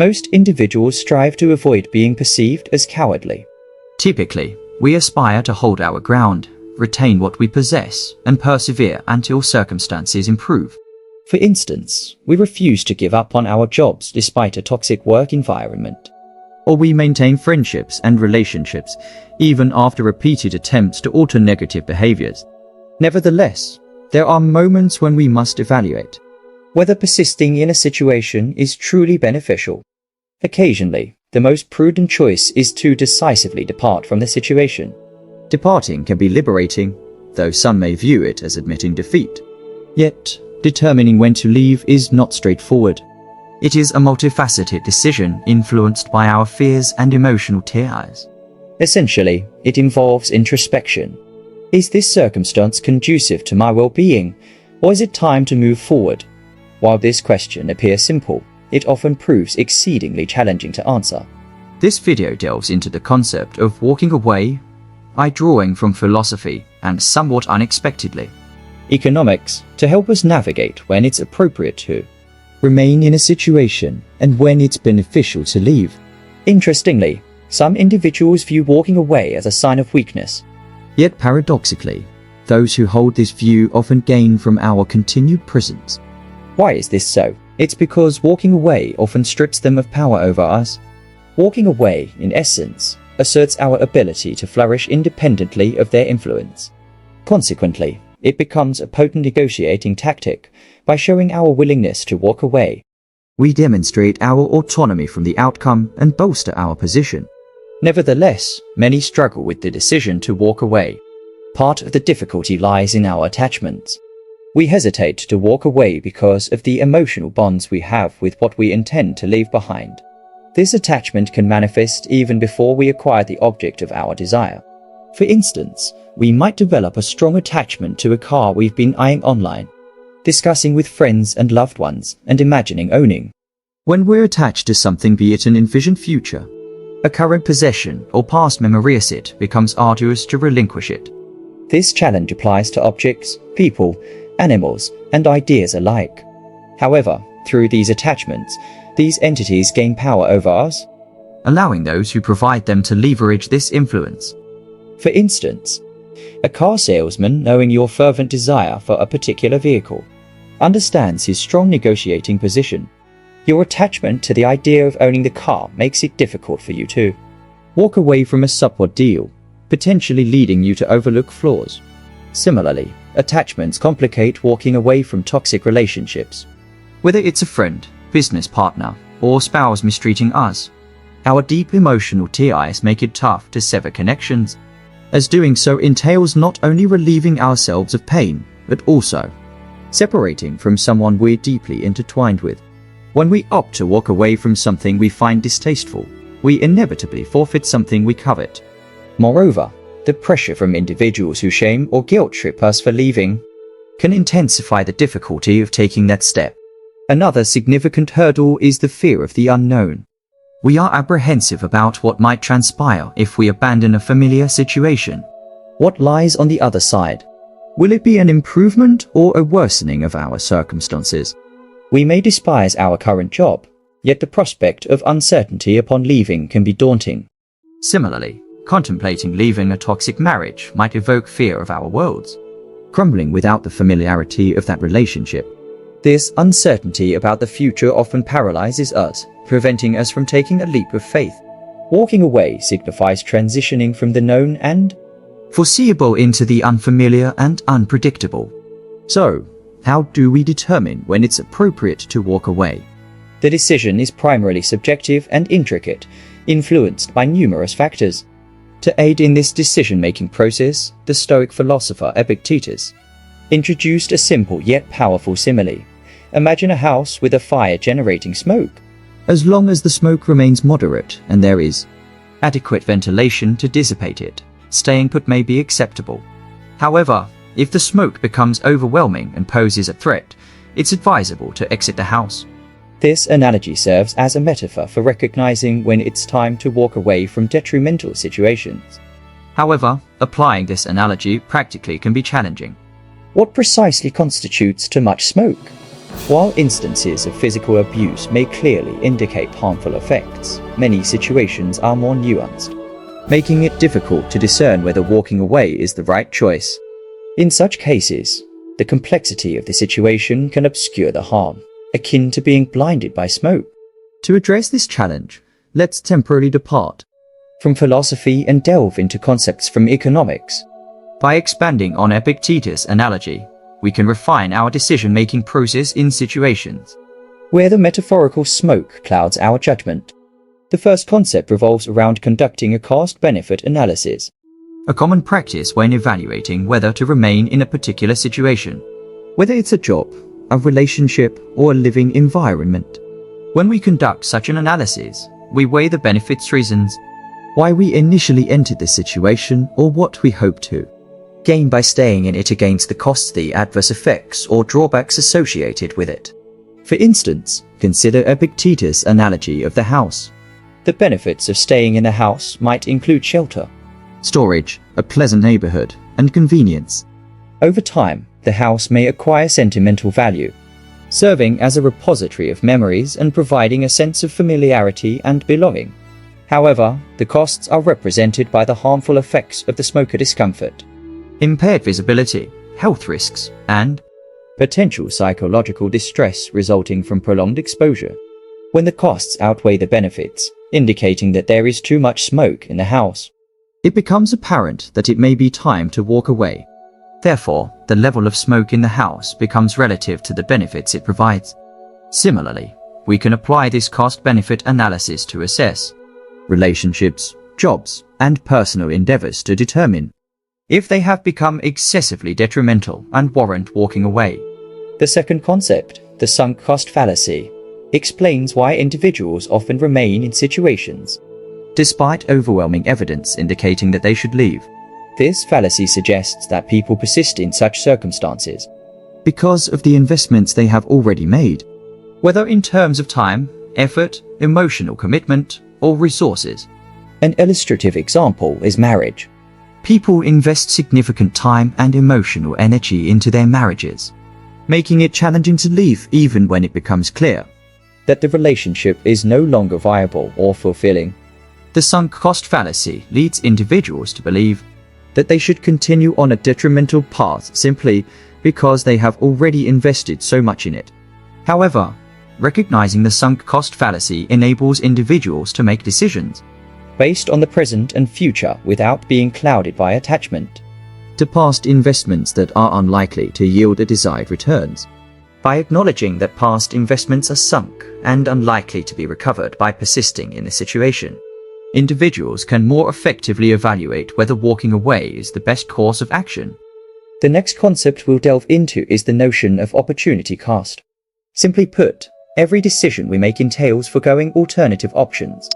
Most individuals strive to avoid being perceived as cowardly. Typically, we aspire to hold our ground, retain what we possess, and persevere until circumstances improve. For instance, we refuse to give up on our jobs despite a toxic work environment. Or we maintain friendships and relationships even after repeated attempts to alter negative behaviors. Nevertheless, there are moments when we must evaluate whether persisting in a situation is truly beneficial. Occasionally, the most prudent choice is to decisively depart from the situation. Departing can be liberating, though some may view it as admitting defeat. Yet, determining when to leave is not straightforward. It is a multifaceted decision influenced by our fears and emotional tears. Essentially, it involves introspection. Is this circumstance conducive to my well-being, or is it time to move forward? While this question appears simple, it often proves exceedingly challenging to answer. This video delves into the concept of walking away by drawing from philosophy and somewhat unexpectedly, economics, to help us navigate when it's appropriate to remain in a situation and when it's beneficial to leave. Interestingly, some individuals view walking away as a sign of weakness. Yet paradoxically, those who hold this view often gain from our continued presence. Why is this so? It's because walking away often strips them of power over us. Walking away, in essence, asserts our ability to flourish independently of their influence. Consequently, it becomes a potent negotiating tactic by showing our willingness to walk away. We demonstrate our autonomy from the outcome and bolster our position. Nevertheless, many struggle with the decision to walk away. Part of the difficulty lies in our attachments. We hesitate to walk away because of the emotional bonds we have with what we intend to leave behind. This attachment can manifest even before we acquire the object of our desire. For instance, we might develop a strong attachment to a car we've been eyeing online, discussing with friends and loved ones, and imagining owning. When we're attached to something, be it an envisioned future, a current possession, or past memory asset, becomes arduous to relinquish it. This challenge applies to objects, people, animals, and ideas alike. However, through these attachments, these entities gain power over us, allowing those who provide them to leverage this influence. For instance, a car salesman, knowing your fervent desire for a particular vehicle, understands his strong negotiating position. Your attachment to the idea of owning the car makes it difficult for you to walk away from a subpar deal, potentially leading you to overlook flaws. Similarly, attachments complicate walking away from toxic relationships. Whether it's a friend, business partner, or spouse mistreating us, our deep emotional ties make it tough to sever connections, as doing so entails not only relieving ourselves of pain, but also separating from someone we're deeply intertwined with. When we opt to walk away from something we find distasteful, we inevitably forfeit something we covet. Moreover, the pressure from individuals who shame or guilt trip us for leaving can intensify the difficulty of taking that step. Another significant hurdle is the fear of the unknown. We are apprehensive about what might transpire if we abandon a familiar situation. What lies on the other side? Will it be an improvement or a worsening of our circumstances? We may despise our current job, yet the prospect of uncertainty upon leaving can be daunting. Similarly, contemplating leaving a toxic marriage might evoke fear of our worlds crumbling without the familiarity of that relationship. This uncertainty about the future often paralyzes us, preventing us from taking a leap of faith. Walking away signifies transitioning from the known and foreseeable into the unfamiliar and unpredictable. So, how do we determine when it's appropriate to walk away? The decision is primarily subjective and intricate, influenced by numerous factors. To aid in this decision-making process, the Stoic philosopher Epictetus introduced a simple yet powerful simile. Imagine a house with a fire generating smoke. As long as the smoke remains moderate and there is adequate ventilation to dissipate it, staying put may be acceptable. However, if the smoke becomes overwhelming and poses a threat, it's advisable to exit the house. This analogy serves as a metaphor for recognizing when it's time to walk away from detrimental situations. However, applying this analogy practically can be challenging. What precisely constitutes too much smoke? While instances of physical abuse may clearly indicate harmful effects, many situations are more nuanced, making it difficult to discern whether walking away is the right choice. In such cases, the complexity of the situation can obscure the harm, akin to being blinded by smoke. To address this challenge, let's temporarily depart from philosophy and delve into concepts from economics. By expanding on Epictetus' analogy, we can refine our decision-making process in situations where the metaphorical smoke clouds our judgment. The first concept revolves around conducting a cost-benefit analysis, a common practice when evaluating whether to remain in a particular situation, whether it's a job, a relationship, or a living environment. When we conduct such an analysis, we weigh the benefits, reasons why we initially entered the situation, or what we hope to gain by staying in it against the costs, the adverse effects, or drawbacks associated with it. For instance, consider Epictetus' analogy of the house. The benefits of staying in the house might include shelter, storage, a pleasant neighborhood, and convenience. Over time, the house may acquire sentimental value, serving as a repository of memories and providing a sense of familiarity and belonging. However, the costs are represented by the harmful effects of the smoker: discomfort, impaired visibility, health risks, and potential psychological distress resulting from prolonged exposure. When the costs outweigh the benefits, indicating that there is too much smoke in the house, it becomes apparent that it may be time to walk away. Therefore, the level of smoke in the house becomes relative to the benefits it provides. Similarly, we can apply this cost-benefit analysis to assess relationships, jobs, and personal endeavors to determine if they have become excessively detrimental and warrant walking away. The second concept, the sunk cost fallacy, explains why individuals often remain in situations despite overwhelming evidence indicating that they should leave. This fallacy suggests that people persist in such circumstances because of the investments they have already made, whether in terms of time, effort, emotional commitment, or resources. An illustrative example is marriage. People invest significant time and emotional energy into their marriages, making it challenging to leave even when it becomes clear that the relationship is no longer viable or fulfilling. The sunk cost fallacy leads individuals to believe that they should continue on a detrimental path simply because they have already invested so much in it. However, recognizing the sunk cost fallacy enables individuals to make decisions based on the present and future without being clouded by attachment to past investments that are unlikely to yield the desired returns. By acknowledging that past investments are sunk and unlikely to be recovered by persisting in the situation, individuals can more effectively evaluate whether walking away is the best course of action. The next concept we'll delve into is the notion of opportunity cost. Simply put, every decision we make entails foregoing alternative options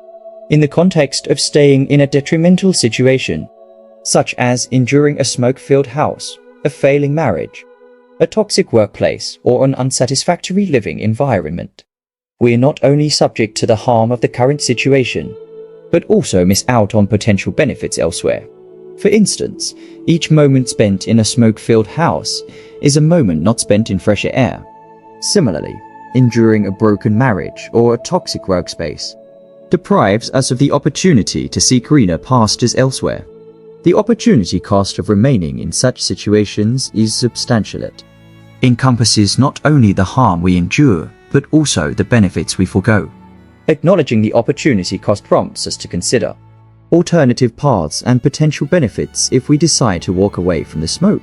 in the context of staying in a detrimental situation, such as enduring a smoke-filled house, a failing marriage, a toxic workplace, or an unsatisfactory living environment. We are not only subject to the harm of the current situation, but also miss out on potential benefits elsewhere. For instance, each moment spent in a smoke-filled house is a moment not spent in fresher air. Similarly, enduring a broken marriage or a toxic workspace deprives us of the opportunity to seek greener pastures elsewhere. The opportunity cost of remaining in such situations is substantial. It encompasses not only the harm we endure, but also the benefits we forego. Acknowledging the opportunity cost prompts us to consider alternative paths and potential benefits if we decide to walk away from the smoke.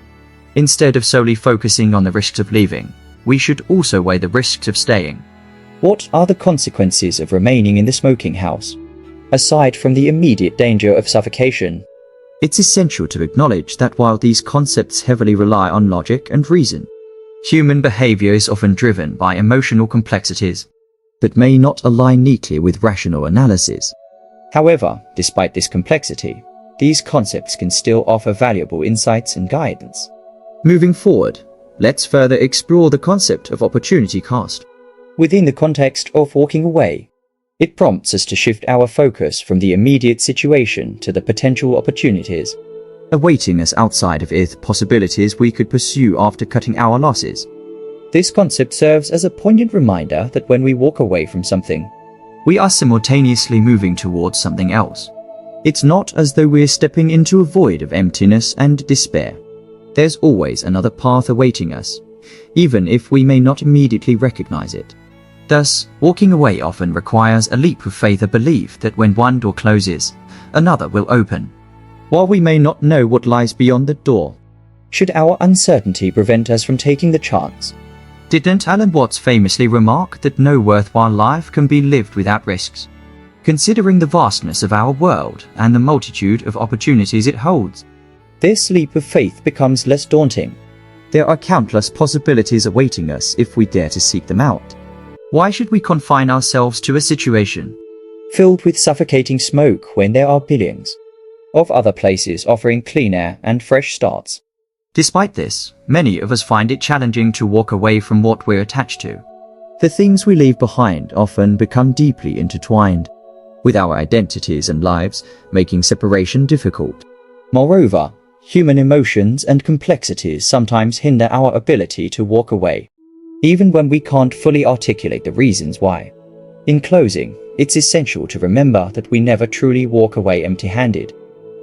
Instead of solely focusing on the risks of leaving, we should also weigh the risks of staying. What are the consequences of remaining in the smoking house? Aside from the immediate danger of suffocation, it's essential to acknowledge that while these concepts heavily rely on logic and reason, human behavior is often driven by emotional complexities that may not align neatly with rational analysis. However, despite this complexity, these concepts can still offer valuable insights and guidance. Moving forward, let's further explore the concept of opportunity cost. Within the context of walking away, it prompts us to shift our focus from the immediate situation to the potential opportunities awaiting us outside of it, possibilities we could pursue after cutting our losses. This concept serves as a poignant reminder that when we walk away from something, we are simultaneously moving towards something else. It's not as though we're stepping into a void of emptiness and despair. There's always another path awaiting us, even if we may not immediately recognize it. Thus, walking away often requires a leap of faith, a belief that when one door closes, another will open. While we may not know what lies beyond the door, should our uncertainty prevent us from taking the chance? Didn't Alan Watts famously remark that no worthwhile life can be lived without risks? Considering the vastness of our world and the multitude of opportunities it holds, this leap of faith becomes less daunting. There are countless possibilities awaiting us if we dare to seek them out. Why should we confine ourselves to a situation filled with suffocating smoke when there are billions of other places offering clean air and fresh starts? Despite this, many of us find it challenging to walk away from what we're attached to. The things we leave behind often become deeply intertwined with our identities and lives, making separation difficult. Moreover, human emotions and complexities sometimes hinder our ability to walk away, even when we can't fully articulate the reasons why. In closing, it's essential to remember that we never truly walk away empty-handed.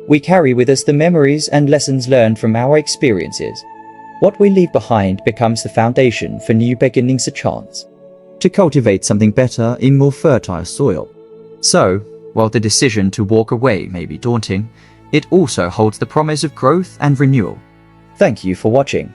We carry with us the memories and lessons learned from our experiences. What we leave behind becomes the foundation for new beginnings, a chance to cultivate something better in more fertile soil. So, while the decision to walk away may be daunting, it also holds the promise of growth and renewal. Thank you for watching.